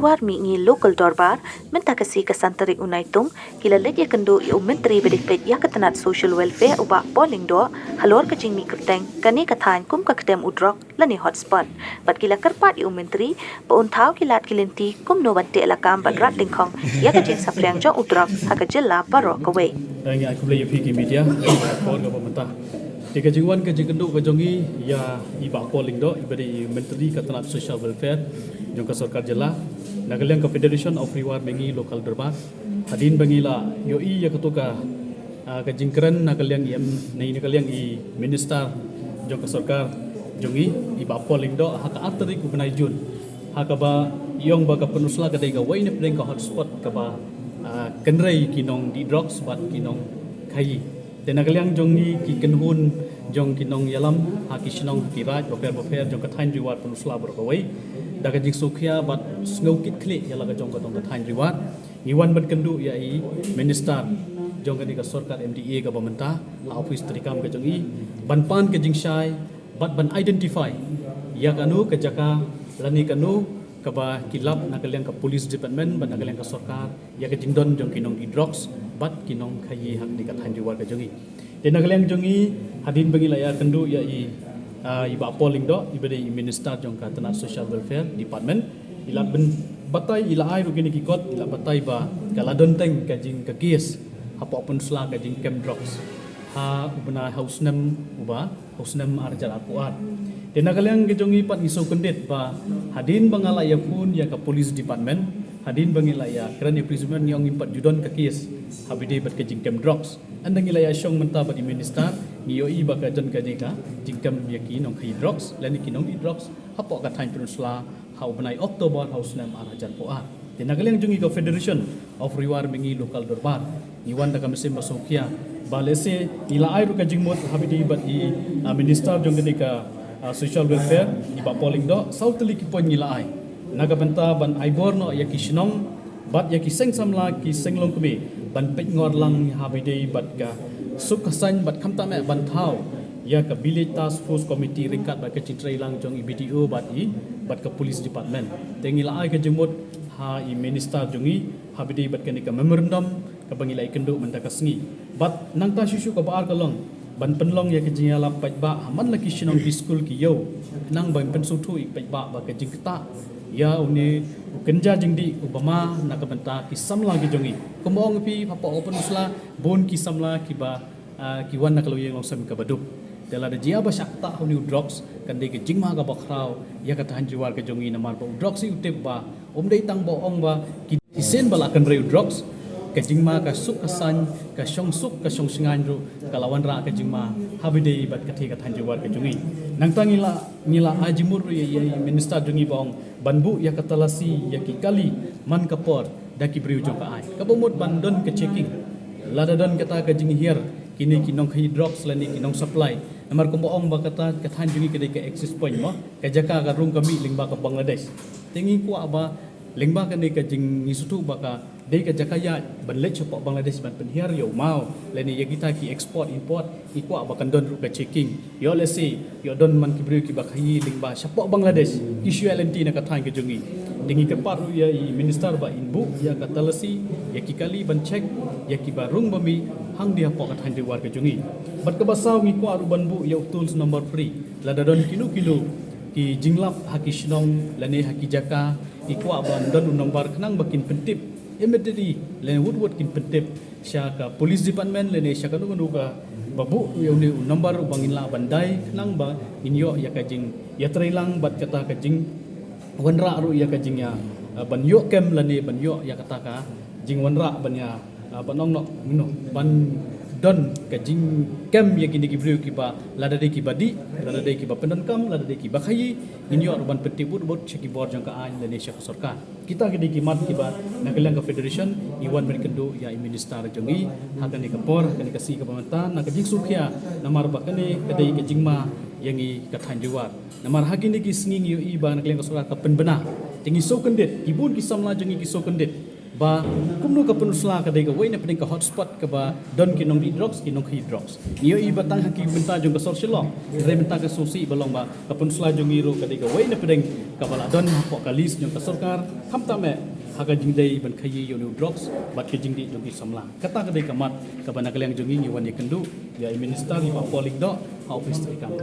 riwar mi ngi local dorbar minta kasi kasantari unaitung kila let ya kendo ya menteri bedipet ya ketenat social welfare uba polling do halor kajing mi kerteng kani kathan kum ka kedem udrok lani hotspot bat kila kerpat ya menteri paun thau kilat kilinti kum no batte elakam badrat dingkong ya kajing sapriang jo udrok hakajilla baro kawe yang aku beli pergi media kau nggak pemerintah. Jika jingwan ke jingkenduk ke jongi ya iba calling do ibadi menteri ketenat social welfare jongka sarkar jela nagaliang ke Federation of Riwar Mengi local derbar hadin bangila yoi ya ketuka ke jingkeren nagaliang im nei nagaliang i minister jongka sarkar jongi iba calling do haka atari ku benai jun haka ba yong ba ka penusla ka dai ga wai ne preng ka hotspot ka ba kenrai kinong di drugs bat kinong kai tenagaliang jongi ki kenhun jong kinong yalam haki sinong kiraj bofer jong kathain riwat penusla berkawai daga jing sukhia bat snokit kli yala ga jong katong kathain riwat ngiwan ban kendu ya i minister jong ka sarkar MDA ka pemerintah la office trikam ka jongi ban pan ka jing shai bat ban identify ya kanu ka jaka lani kanu ka ba kilap nagaliang ka police department ban nagaliang ka sarkar ya ka jingdon jong kinong di drugs bat kinong khayi hak di kathain riwat ka jongi nagaliang jongi hadin bagi laya kendu ya iba polling do ibadi minister jong ka tenat social welfare department ila ben batai ila ai rugini kikot ila batai ba kaladon teng kajing ka kies apa pun sela kajing kem drugs ha ubna hausnem uba hausnem arjal akuat nagaliang jongi pat iso kendit ba hadin bangala ya pun ya ka police department hadin bangila ya kerana prisoners yang impat judon ka kies habide bat kajing kem drugs andang ilaya syong menta badi minister ngiyoi baka jan kadika jingkam yaki nong khai drugs lani kinong i drugs hapo ka thain penusla hau benai Oktober haus nam arajan poa tenagaliang jungi ka Federation of Riwar Mengi local dorbar niwan da kamse masokia balese ila ai ru ka jingmot habidi badi minister jong kadika social welfare iba polling do sautli ki pon ila ai naga benta ban aibor no yaki sinong bat yaki seng samla ki senglong kumi ban pek ngor lang habidei bat ka suk kasan bat khamta me ban thau ya ka village task force committee ringkat bat ka citrai lang jong BDO bat ka police department tengila ai ka jemut ha i minister jongi habidei bat ka ni ka memorandum ka bangilai kendu menta ka sngi bat nang ta susu ka baar ka long ban penlong ya ka jingala pat ba haman laki sinong di school ki yo nang ban pensutu ik pat ba ka jingta ya uni kenja jingdi ubama nakabenta ki samla ki jongi kumong pi papa open usla bon ki samla ki ba ki wan nakalu yang longsam ka baduk dela de jia ba sakta uni drugs kan de ki jingma ka bakrau ya ka tahan jiwar ka jongi namar ba drugs i utep ba dei tang bo ong ba ki sen bala kan reu drugs ka jingma ka suk kasan ka shong suk ka shong singan ru kalawan ra ka jingma habide bat ka the ka tahan jiwar ka jongi nang ngila ajimur ya minister jongi bong banbu ya katalasi ya kikali man kapor daki briu jong ka ai kabomot bandon ke checking ladadon kata ka jing hier kini kinong khai drugs lani kinong supply namar kumboong ba kata kathan jungi kedai ka access point mo ka jaka ka rung kami lingba ka Bangladesh tingi ku aba lingba ka ni ka jing ngisutu ba ka dei ka jaka ya banlet chapok Bangladesh ban pen hier yo mau lani ya kita ki export import iku aba kan don ru ka checking yo lesi yo don man ki briu ki ba khai lingba chapok Bangladesh issue LNT na kathan ka jungi dingi ke paru ya minister ba inbu ya katalasi ya kikali ban check ya ki barung bami hang dia pok kathan di war ka jungi bat ka basaw ngi ko aru banbu ya tools number 3 ladadon kilo ki jinglap haki sinong lani haki jaka iku aban don nomor kenang bakin pentip immediately lani wood kin pentip sya ka police department lani sya ka nu ka babu ya ni nomor bangin la bandai kenang ba inyo ya ka jing ya trailang bat kata ka jing wanra ru ya ka jing ya ban yo kem lani ban yo ya kata ka jing wanra ban ya banong no mino ban don ka jing kem ya kini ki briu ki ba lada de ki badi lada de ki ba pendon kam lada de ki ba khayi inyo ban petibut bot cheki bor jang ka an Indonesia ka sarkar kita ki ki mat ki ba nagalang ka federation iwan merkendo ya minister jongi hakan ni ka por kan ka si ka pamatan na ka jing sukhia namar ba kani kadai ka jingma yangi ka thanjuwar namar hagi ni ki snging yo i ba nagalang ka sarkar ka penbena tingi so kendit ibun ki samla jongi ki so kendit ba kumno ka penusla ka dei ka wei na peding ka hotspot ka ba don kinong di drugs kinong ki drugs niyo i batang haki benta jong ka social re benta ka sosi balong ba ka penusla jong iro ka dei ka wei na peding ka bala don po ka list jong ka sarkar hamta me haga jing dei ban khayi yo drugs bat ke jing di jong ki samla kata ka dei ka mat ka ba nagaliang jong ngi wan ye kendu ya minister i pa poling do office tri kam